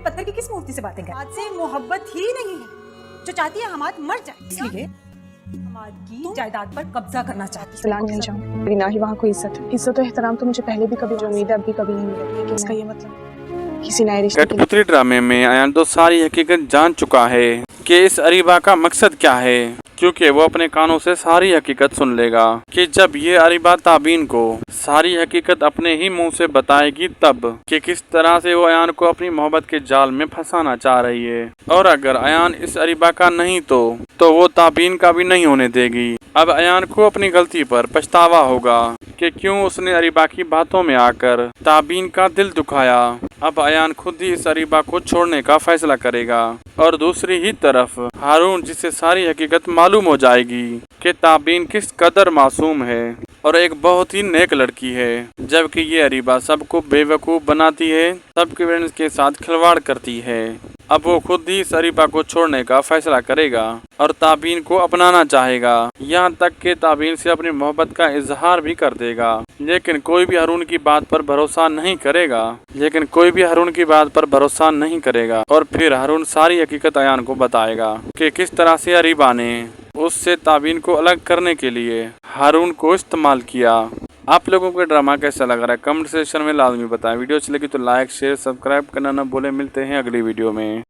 पत्थर की किस मूर्ति से बातें कर? आज से मोहब्बत ही नहीं है जो चाहती है हमाद मर जाए, इसलिए हमाद की जायदाद पर कब्जा करना चाहती है। सिला नहीं जाऊँ, मेरी ना ही वहाँ कोई इज्जत है। इज्जत और एहतराम तो मुझे पहले भी कभी जो उम्मीद है अब भी कभी नहीं मिली, लेकिन इसका ये मतलब किसी नए रिश्ते की कठपुतली ड्रामे में अयान तो सारी हकीकत जान चुका है कि इस अरीबा का मकसद क्या है, क्योंकि वो अपने कानों से सारी हकीकत सुन लेगा कि जब ये अरीबा ताबीन को सारी हकीकत अपने ही मुंह से बताएगी तब कि किस तरह से वो अयान को अपनी मोहब्बत के जाल में फंसाना चाह रही है। और अगर अयान इस अरीबा का नहीं तो वो ताबीन का भी नहीं होने देगी। अब अयान को अपनी गलती पर पछतावा होगा कि क्यों उसने अरीबा की बातों में आकर ताबीन का दिल दुखाया। अब अयान खुद ही इस अरीबा को छोड़ने का फैसला करेगा और दूसरी ही तरफ हारून, जिसे सारी हकीकत मालूम हो जाएगी कि ताबीन किस कदर मासूम है और एक बहुत ही नेक लड़की है, जबकि ये अरीबा सबको बेवकूफ़ बनाती है, सबके पेरेंट्स के साथ खिलवाड़ करती है। अब वो खुद ही इस अरीबा को छोड़ने का फैसला करेगा और ताबीन को अपनाना चाहेगा, यहाँ तक कि ताबीन से अपनी मोहब्बत का इजहार भी कर देगा। लेकिन कोई भी हारून की बात पर भरोसा नहीं करेगा और फिर हारून सारी हकीकत अयान को बताएगा कि किस तरह से अरीबा ने उससे ताबीन को अलग करने के लिए हारून को इस्तेमाल किया। आप लोगों को ड्रामा कैसा लग रहा है कमेंट सेक्शन में लाजमी बताएं। वीडियो अच्छी लगी तो लाइक शेयर सब्सक्राइब करना न भूलें। मिलते हैं अगली वीडियो में।